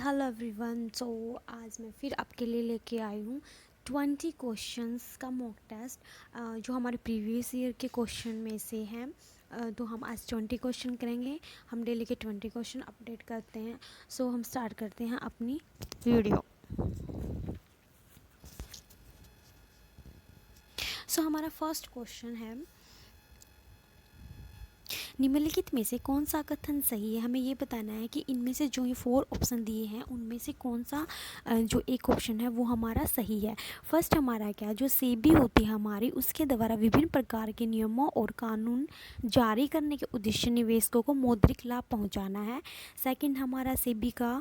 Hello everyone. सो आज मैं फिर आपके लिए लेके आई हूँ 20 क्वेश्चंस का मॉक टेस्ट जो हमारे प्रीवियस ईयर के क्वेश्चन में से हैं। तो हम आज 20 क्वेश्चन करेंगे। हम डेली के 20 क्वेश्चन अपडेट करते हैं। सो हम स्टार्ट करते हैं अपनी वीडियो। सो हमारा फर्स्ट क्वेश्चन है, निम्नलिखित में से कौन सा कथन सही है। हमें ये बताना है कि इनमें से जो ये 4 ऑप्शन दिए हैं उनमें से कौन सा जो एक ऑप्शन है वो हमारा सही है। फर्स्ट हमारा क्या, जो सेबी होती है हमारी, उसके द्वारा विभिन्न प्रकार के नियमों और कानून जारी करने के उद्देश्य निवेशकों को मौद्रिक लाभ पहुंचाना है। सेकंड हमारा सेबी का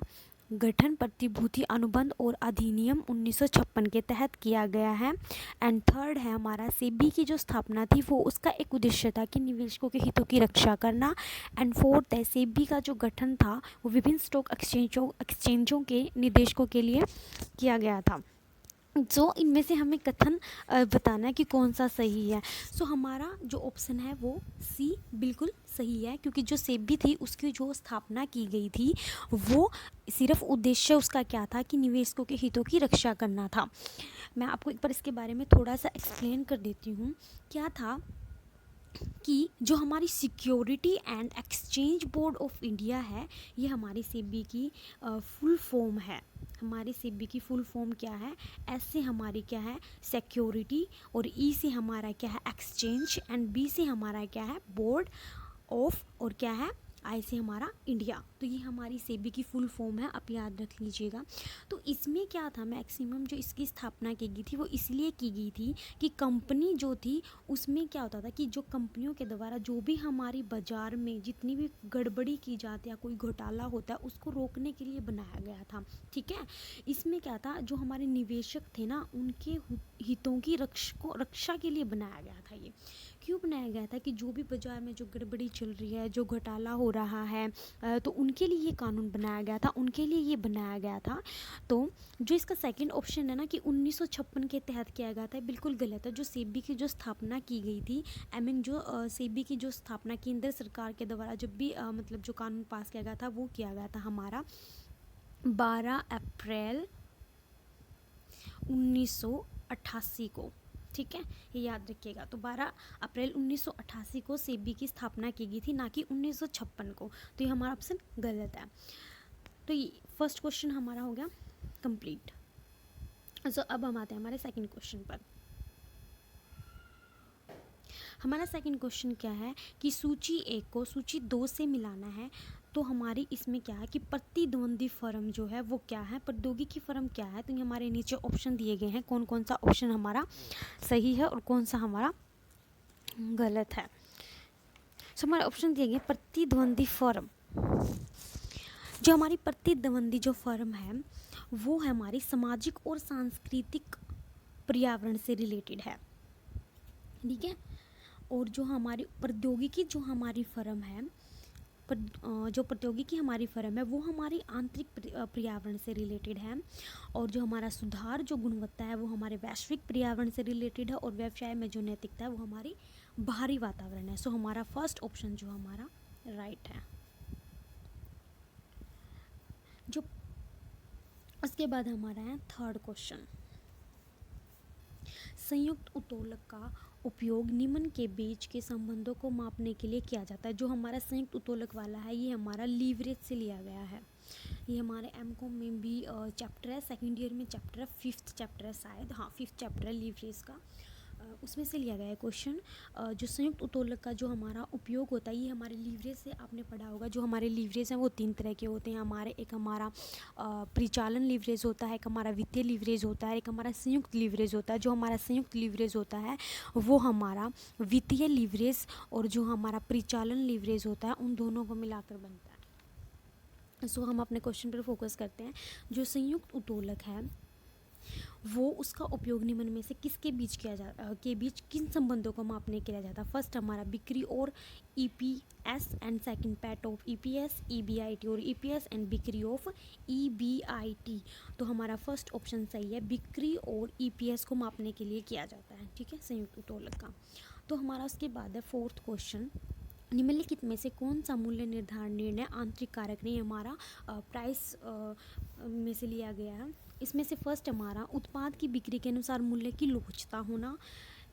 गठन प्रतिभूति अनुबंध और अधिनियम 1956 के तहत किया गया है। एंड थर्ड है हमारा सेबी की जो स्थापना थी वो उसका एक उद्देश्य था कि निवेशकों के हितों की रक्षा करना। एंड फोर्थ है सेबी का जो गठन था वो विभिन्न स्टॉक एक्सचेंजों के निदेशकों के लिए किया गया था। सो इनमें से हमें कथन बताना है कि कौन सा सही है। सो हमारा जो ऑप्शन है वो सी बिल्कुल सही है, क्योंकि जो सेबी थी उसकी जो स्थापना की गई थी वो सिर्फ उद्देश्य उसका क्या था कि निवेशकों के हितों की रक्षा करना था। मैं आपको एक बार इसके बारे में थोड़ा सा एक्सप्लेन कर देती हूँ। क्या था कि जो हमारी security and exchange board of India है, ये हमारी सेबी की फुल फॉर्म है। हमारी सेबी की फुल फॉर्म क्या है, एस से हमारी क्या है सिक्योरिटी, और ई से हमारा क्या है एक्सचेंज, एंड बी से हमारा क्या है बोर्ड ऑफ, और क्या है आई से हमारा इंडिया। तो ये हमारी सेबी की फुल फॉर्म है, आप याद रख लीजिएगा। तो इसमें क्या था, मैक्सिमम जो इसकी स्थापना की गई थी वो इसलिए की गई थी कि कंपनी जो थी उसमें क्या होता था कि जो कंपनियों के द्वारा जो भी हमारी बाज़ार में जितनी भी गड़बड़ी की जाती है, कोई घोटाला होता है, उसको रोकने के लिए बनाया गया था। ठीक है, इसमें क्या था, जो हमारे निवेशक थे ना उनके हितों की रक्षा के लिए बनाया गया था। ये क्यों बनाया गया था कि जो भी बाज़ार में जो गड़बड़ी चल रही है, जो घोटाला हो रहा है, तो उनके लिए ये कानून बनाया गया था, उनके लिए ये बनाया गया था। तो जो इसका सेकंड ऑप्शन है ना कि 1956 के तहत किया गया था, बिल्कुल गलत है। जो सेबी की जो स्थापना की गई थी, आई मीन जो सेबी की जो स्थापना केंद्र सरकार के द्वारा जब भी मतलब जो कानून पास किया गया था वो किया गया था हमारा 12 अप्रैल 1988 को। ठीक है, ये याद रखिएगा। तो 12 अप्रैल 1988 को सेबी की स्थापना की गई थी, ना कि 1956 को। तो ये हमारा ऑप्शन गलत है। तो ये फर्स्ट क्वेश्चन हमारा हो गया कंप्लीट। सो अब हम आते हैं हमारे सेकंड क्वेश्चन पर। हमारा सेकंड क्वेश्चन क्या है कि सूची 1 को सूची 2 से मिलाना है। तो हमारी इसमें क्या है कि प्रतिद्वंदी फर्म जो है वो क्या है, प्रौद्योगिकी फर्म क्या है। तो ये हमारे नीचे ऑप्शन दिए गए हैं, कौन कौन सा ऑप्शन हमारा सही है और कौन सा हमारा गलत है। सो हमारे ऑप्शन दिए गए प्रतिद्वंदी फर्म। जो हमारी प्रतिद्वंदी जो फर्म है वो है हमारी सामाजिक और सांस्कृतिक पर्यावरण से रिलेटेड है। ठीक है, और जो हमारी प्रौद्योगिकी जो हमारी फर्म है, जो प्रौद्योगिकी हमारी फर्म है वो हमारी आंतरिक पर्यावरण से रिलेटेड है। और जो हमारा सुधार जो गुणवत्ता है वो हमारे वैश्विक पर्यावरण से रिलेटेड है। और व्यवसाय में जो नैतिकता है वो हमारी बाहरी वातावरण है। सो हमारा फर्स्ट ऑप्शन जो हमारा राइट है। जो उसके बाद हमारा है थर्ड क्वेश्चन, संयुक्त उत्तोलक का उपयोग निम्न के बीच के संबंधों को मापने के लिए किया जाता है। जो हमारा संयुक्त उत्तोलक वाला है ये हमारा लीवरेज से लिया गया है। ये हमारे एमकॉम में भी चैप्टर है, सेकेंड ईयर में चैप्टर है, 5th चैप्टर है शायद, हाँ 5th चैप्टर है लीवरेज का, उसमें से लिया गया है क्वेश्चन। जो संयुक्त उत्तोलक का जो हमारा उपयोग होता है ये हमारे लीवरेज से आपने पढ़ा होगा। जो हमारे लीवरेज हैं वो 3 तरह के होते हैं हमारे, एक हमारा परिचालन लीवरेज होता है, एक हमारा वित्तीय लीवरेज होता है, एक हमारा संयुक्त लीवरेज होता है। जो हमारा संयुक्त लीवरेज होता है वो हमारा वित्तीय लीवरेज और जो हमारा परिचालन लीवरेज होता है उन दोनों को मिलाकर बनता है। सो हम अपने क्वेश्चन पर फोकस करते हैं। जो संयुक्त उत्तोलक है वो उसका उपयोग निम्न में से किसके बीच के बीच किन संबंधों को मापने के लिए जाता है। फर्स्ट हमारा बिक्री और EPS, and second PAT of EPS, EBIT और ईपीएस, एंड बिक्री ऑफ ईबीआईटी। तो हमारा फर्स्ट ऑप्शन सही है, बिक्री और ईपीएस को मापने के लिए किया जाता है। ठीक है, संयुक्त उत्तोलक का। तो हमारा उसके बाद है फोर्थ क्वेश्चन, निम्नलिखित में से कौन सा मूल्य निर्धारण निर्णय आंतरिक कारक नहीं, हमारा प्राइस में से लिया गया है। इसमें से फर्स्ट हमारा उत्पाद की बिक्री के अनुसार मूल्य की लोचता होना।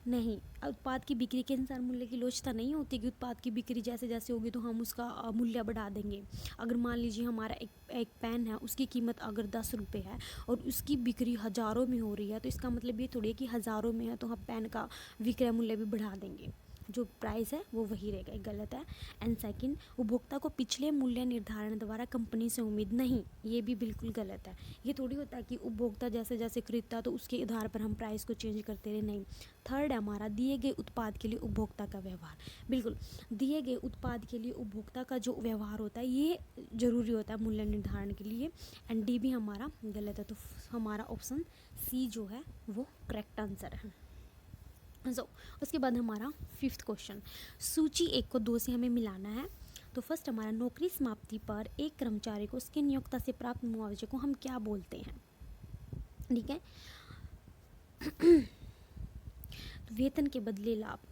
नहीं, उत्पाद की बिक्री के अनुसार मूल्य की लोचता नहीं होती कि उत्पाद की बिक्री जैसे जैसे होगी तो हम उसका मूल्य बढ़ा देंगे। अगर मान लीजिए हमारा एक पेन है, उसकी कीमत अगर 10 रुपये है और उसकी बिक्री हज़ारों में हो रही है, तो इसका मतलब ये थोड़ी है कि हज़ारों में है तो हम पेन का विक्रय मूल्य भी बढ़ा देंगे, जो प्राइस है वो वही रहेगा, गलत है। एंड सेकंड, उपभोक्ता को पिछले मूल्य निर्धारण द्वारा कंपनी से उम्मीद नहीं, ये भी बिल्कुल गलत है। ये थोड़ी होता है कि उपभोक्ता जैसे जैसे खरीदता है तो उसके आधार पर हम प्राइस को चेंज करते रहे, नहीं। थर्ड है हमारा, दिए गए उत्पाद के लिए उपभोक्ता का व्यवहार। बिल्कुल, दिए गए उत्पाद के लिए उपभोक्ता का जो व्यवहार होता है ये ज़रूरी होता है मूल्य निर्धारण के लिए। एंड डी भी हमारा गलत है, तो हमारा ऑप्शन सी जो है वो करेक्ट आंसर है। उसके बाद हमारा 5th क्वेश्चन, सूची 1 को 2 से हमें मिलाना है। तो फर्स्ट हमारा, नौकरी समाप्ति पर एक कर्मचारी को उसके नियोक्ता से प्राप्त मुआवजे को हम क्या बोलते हैं? ठीक है, तो वेतन के बदले लाभ।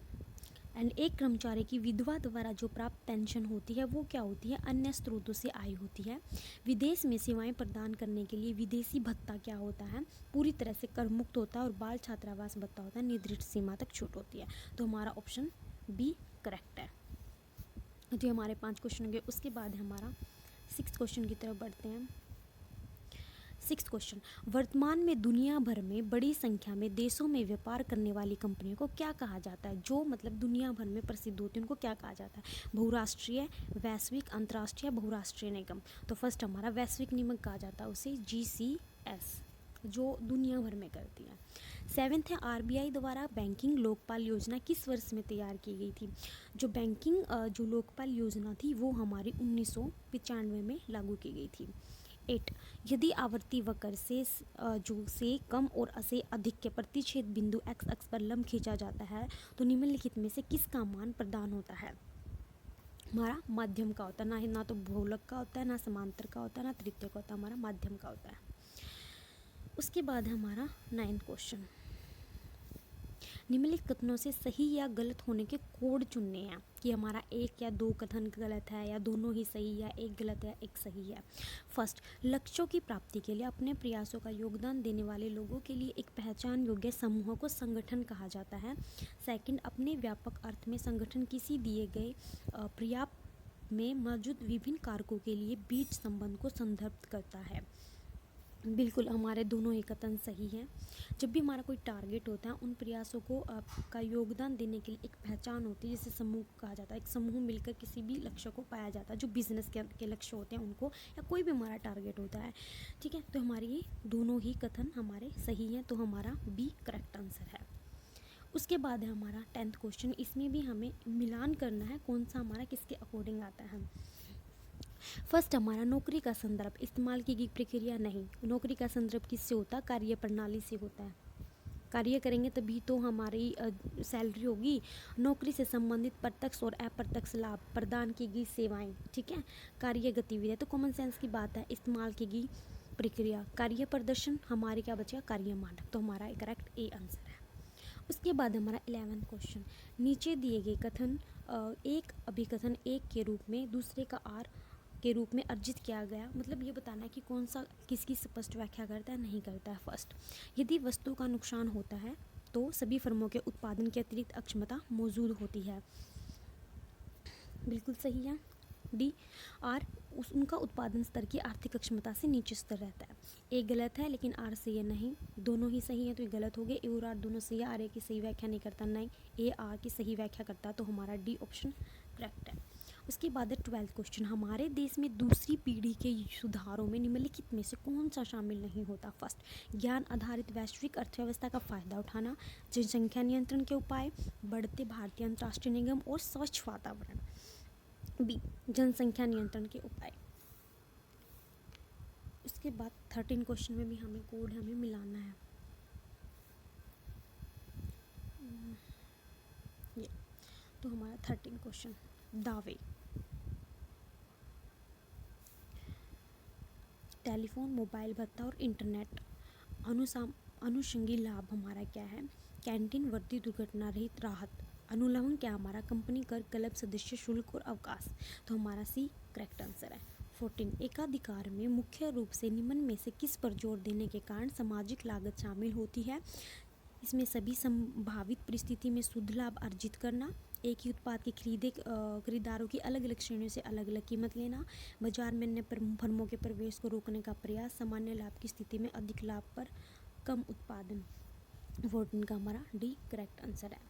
एंड एक कर्मचारी की विधवा द्वारा जो प्राप्त पेंशन होती है वो क्या होती है? अन्य स्रोतों से आय होती है। विदेश में सेवाएं प्रदान करने के लिए विदेशी भत्ता क्या होता है? पूरी तरह से कर मुक्त होता है। और बाल छात्रावास भत्ता होता है, निर्दिष्ट सीमा तक छूट होती है। तो हमारा ऑप्शन बी करेक्ट है। तो ये हमारे 5 क्वेश्चन होंगे। उसके बाद हमारा 6th क्वेश्चन की तरफ बढ़ते हैं। 6th क्वेश्चन, वर्तमान में दुनिया भर में बड़ी संख्या में देशों में व्यापार करने वाली कंपनियों को क्या कहा जाता है? जो मतलब दुनिया भर में प्रसिद्ध होती है उनको क्या कहा जाता है? बहुराष्ट्रीय, वैश्विक, अंतर्राष्ट्रीय, बहुराष्ट्रीय निगम। तो फर्स्ट हमारा वैश्विक निगम कहा जाता है उसे GCS, जो दुनिया भर में करती है। 7th है, RBI द्वारा बैंकिंग लोकपाल योजना किस वर्ष में तैयार की गई थी? जो बैंकिंग जो लोकपाल योजना थी वो हमारी 1995 में लागू की गई थी। 8, यदि आवर्ती वक्र से जो से कम और से अधिक के प्रतिच्छेद बिंदु x अक्ष पर लंब खींचा जाता है तो निम्नलिखित में से किसका मान प्रदान होता है? हमारा माध्यम का होता है, ना तो बहुलक का होता है, ना समांतर का होता है, ना तृतीय का होता है, हमारा माध्यम का होता है। उसके बाद हमारा 9th क्वेश्चन, निम्नलिखित कथनों से सही या गलत होने के कोड चुनने हैं कि हमारा 1 या 2 कथन गलत है या दोनों ही सही या एक गलत है एक सही है। फर्स्ट, लक्ष्यों की प्राप्ति के लिए अपने प्रयासों का योगदान देने वाले लोगों के लिए एक पहचान योग्य समूह को संगठन कहा जाता है। सेकंड, अपने व्यापक अर्थ में संगठन किसी दिए गए पर्याप्त में मौजूद विभिन्न कारकों के लिए बीच संबंध को संदर्भित करता है। बिल्कुल हमारे दोनों ही कथन सही हैं। जब भी हमारा कोई टारगेट होता है उन प्रयासों को का योगदान देने के लिए एक पहचान होती है जिसे समूह कहा जाता है। एक समूह मिलकर किसी भी लक्ष्य को पाया जाता है, जो बिजनेस के लक्ष्य होते हैं उनको, या कोई भी हमारा टारगेट होता है। ठीक है, तो हमारे ये दोनों ही कथन हमारे सही हैं, तो हमारा बी करेक्ट आंसर है। उसके बाद है हमारा 10th क्वेश्चन, इसमें भी हमें मिलान करना है कौन सा हमारा किसके अकॉर्डिंग आता है। फर्स्ट हमारा, नौकरी का संदर्भ इस्तेमाल की गई प्रक्रिया नहीं। नौकरी का संदर्भ किससे होता है? कार्य प्रणाली से होता है। कार्य करेंगे तभी तो हमारी सैलरी होगी। नौकरी से संबंधित प्रत्यक्ष और अप्रत्यक्ष लाभ, प्रदान की गई सेवाएं, ठीक है, कार्य गतिविधियाँ, तो कॉमन सेंस की बात है। इस्तेमाल की गई प्रक्रिया, कार्य प्रदर्शन, हमारे क्या बचेगा? कार्य मानक, तो हमारा करेक्ट ए आंसर है। उसके बाद हमारा 11th क्वेश्चन, नीचे दिए गए कथन एक अभिकथन एक के रूप में दूसरे का आर के रूप में अर्जित किया गया, मतलब ये बताना है कि कौन सा किसकी स्पष्ट व्याख्या करता है, नहीं करता है। फर्स्ट, यदि वस्तु का नुकसान होता है तो सभी फर्मों के उत्पादन की अतिरिक्त अक्षमता मौजूद होती है, बिल्कुल सही है। डी, आर, उनका उत्पादन स्तर की आर्थिक अक्षमता से नीचे स्तर रहता है। ए गलत है लेकिन आर सही है, नहीं, दोनों ही सही है तो ये गलत हो गए। ए और आर दोनों सही है, आर ए की सही व्याख्या नहीं करता, नहीं, ए आर की सही व्याख्या करता, तो हमारा डी ऑप्शन करेक्ट है। उसके बाद है 12th क्वेश्चन, हमारे देश में दूसरी पीढ़ी के सुधारों में निम्नलिखित में से कौन सा शामिल नहीं होता? फर्स्ट, ज्ञान आधारित वैश्विक अर्थव्यवस्था का फायदा उठाना, जनसंख्या नियंत्रण के उपाय, बढ़ते भारतीय अंतर्राष्ट्रीय निगम और स्वच्छ वातावरण। बी, जनसंख्या नियंत्रण के उपाय। उसके बाद 13 क्वेश्चन में भी हमें कोड हमें मिलाना है। ये तो हमारा 13 क्वेश्चन, दावे। टेलीफोन, मोबाइल भत्ता और इंटरनेट अनुषंगी लाभ हमारा क्या है? कैंटीन, वर्दी, दुर्घटना रहित राहत, अनुलंघन क्या हमारा? कंपनी कर, क्लब सदस्य शुल्क और अवकाश। तो हमारा सी करेक्ट आंसर है। 14 एकाधिकार में मुख्य रूप से निम्न में से किस पर जोर देने के कारण सामाजिक लागत शामिल होती है? इसमें सभी संभावित परिस्थिति में शुद्ध लाभ अर्जित करना, एक ही उत्पाद के खरीदारों की अलग अलग श्रेणियों से अलग अलग कीमत लेना, बाजार में अन्य फर्मों के प्रवेश को रोकने का प्रयास, सामान्य लाभ की स्थिति में अधिक लाभ पर कम उत्पादन। 14 का हमारा डी करेक्ट आंसर है।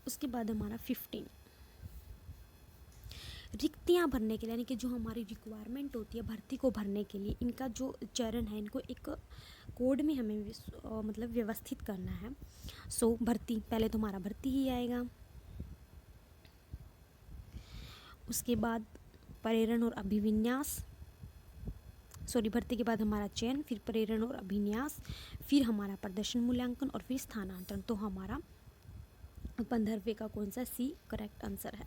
उसके बाद हमारा 15 रिक्तियाँ भरने के लिए, यानी कि जो हमारी रिक्वायरमेंट होती है भर्ती को भरने के लिए, इनका जो चरण है इनको एक कोड में हमें मतलब व्यवस्थित करना है। सो भर्ती, पहले तो हमारा भर्ती ही आएगा, उसके बाद प्रेरण और अभिविन्यास, सॉरी भर्ती के बाद हमारा चयन, फिर प्रेरण और अभिन्यास, फिर हमारा प्रदर्शन मूल्यांकन और फिर स्थानांतरण। तो हमारा 15वें का कौन सा? सी करेक्ट आंसर है।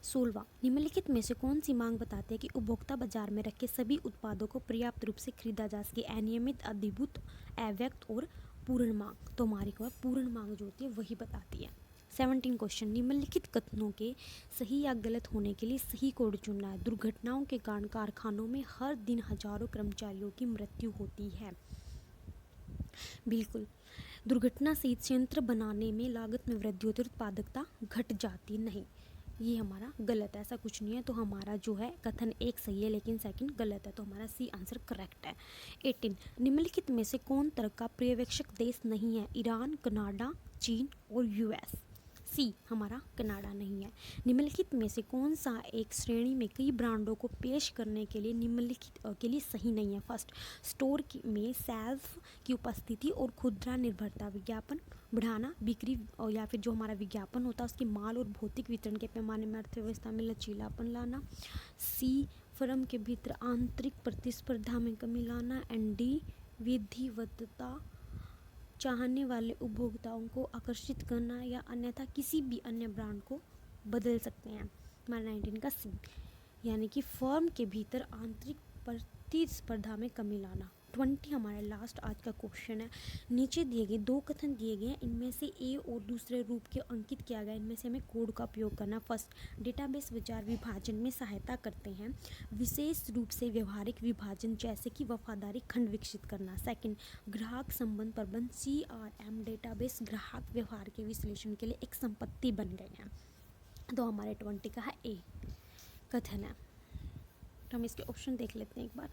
16वां निम्नलिखित में से कौन सी मांग बताती है कि उपभोक्ता बाजार में रखे सभी उत्पादों को पर्याप्त रूप से खरीदा जा सके? अनियमित, अधिभूत, अव्यक्त और पूर्ण मांग। तो हमारी को पूर्ण मांग जो होती है वही बताती है। 17 क्वेश्चन निम्नलिखित कथनों के सही या गलत होने के लिए सही कोड चुनना है। दुर्घटनाओं के कारण कारखानों में हर दिन हजारों कर्मचारियों की मृत्यु होती है। बिल्कुल, दुर्घटना से संयंत्र बनाने में लागत में वृद्धि होती है, उत्पादकता घट जाती नहीं। ये हमारा गलत है, ऐसा कुछ नहीं है। तो हमारा जो है कथन एक सही है लेकिन सेकंड गलत है, तो हमारा सी आंसर करेक्ट है। 18 निम्नलिखित में से कौन तरह का पर्यवेक्षक देश नहीं है? ईरान, कनाडा, चीन और यूएस। सी हमारा कनाडा नहीं है। निम्नलिखित में से कौन सा एक श्रेणी में कई ब्रांडों को पेश करने के लिए निम्नलिखित के लिए सही नहीं है? फर्स्ट, स्टोर में सेल्फ की उपस्थिति और खुदरा निर्भरता, विज्ञापन बढ़ाना, बिक्री या फिर जो हमारा विज्ञापन होता है उसके माल और भौतिक वितरण के पैमाने में अर्थव्यवस्था में लचीलापन लाना। सी फर्म के भीतर आंतरिक प्रतिस्पर्धा में कमी लाना। एंड डी विधिवत्ता, चाहने वाले उपभोक्ताओं को आकर्षित करना या अन्यथा किसी भी अन्य ब्रांड को बदल सकते हैं। हमारा 19 का सी, यानी कि फर्म के भीतर आंतरिक प्रतिस्पर्धा में कमी लाना। 20 हमारा लास्ट आज का क्वेश्चन है। नीचे दिए गए दो कथन दिए गए हैं, इनमें से ए और दूसरे रूप के अंकित किया गया, इनमें से हमें कोड का उपयोग करना। फर्स्ट, डेटाबेस विचार विभाजन में सहायता करते हैं, विशेष रूप से व्यवहारिक विभाजन जैसे कि वफादारी खंड विकसित करना। सेकंड, ग्राहक संबंध प्रबंध CRM डेटाबेस ग्राहक व्यवहार के विश्लेषण के लिए एक संपत्ति बन गए हैं। तो हमारे 20 का है ए कथन है। तो हम इसके ऑप्शन देख लेते हैं एक बार।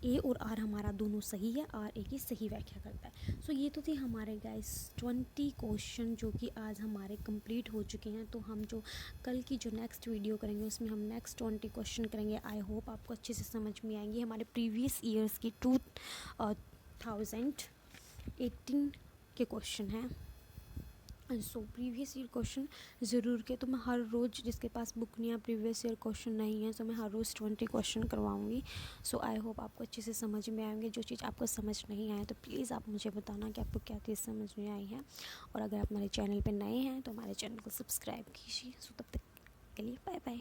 ए और आर हमारा दोनों सही है, आर ए की सही व्याख्या करता है। सो ये तो थे हमारे गाइस 20 क्वेश्चन जो कि आज हमारे कंप्लीट हो चुके हैं। तो हम जो कल की जो नेक्स्ट वीडियो करेंगे उसमें हम नेक्स्ट 20 क्वेश्चन करेंगे। आई होप आपको अच्छे से समझ में आएंगे। हमारे प्रीवियस ईयर्स की 2018 के क्वेश्चन हैं। सो प्रीवियस ईयर क्वेश्चन ज़रूर के, तो मैं हर रोज़, जिसके पास बुक नहीं है प्रीवियस ईयर क्वेश्चन नहीं है, सो मैं हर रोज़ 20 क्वेश्चन करवाऊँगी। सो आई होप आपको अच्छे से समझ में आएंगे। जो चीज़ आपको समझ नहीं आए तो प्लीज़ आप मुझे बताना कि आपको क्या चीज़ समझ में आई है। और अगर आप हमारे चैनल पर नए हैं तो हमारे चैनल को सब्सक्राइब कीजिए। सो तब तक के लिए बाय बाय।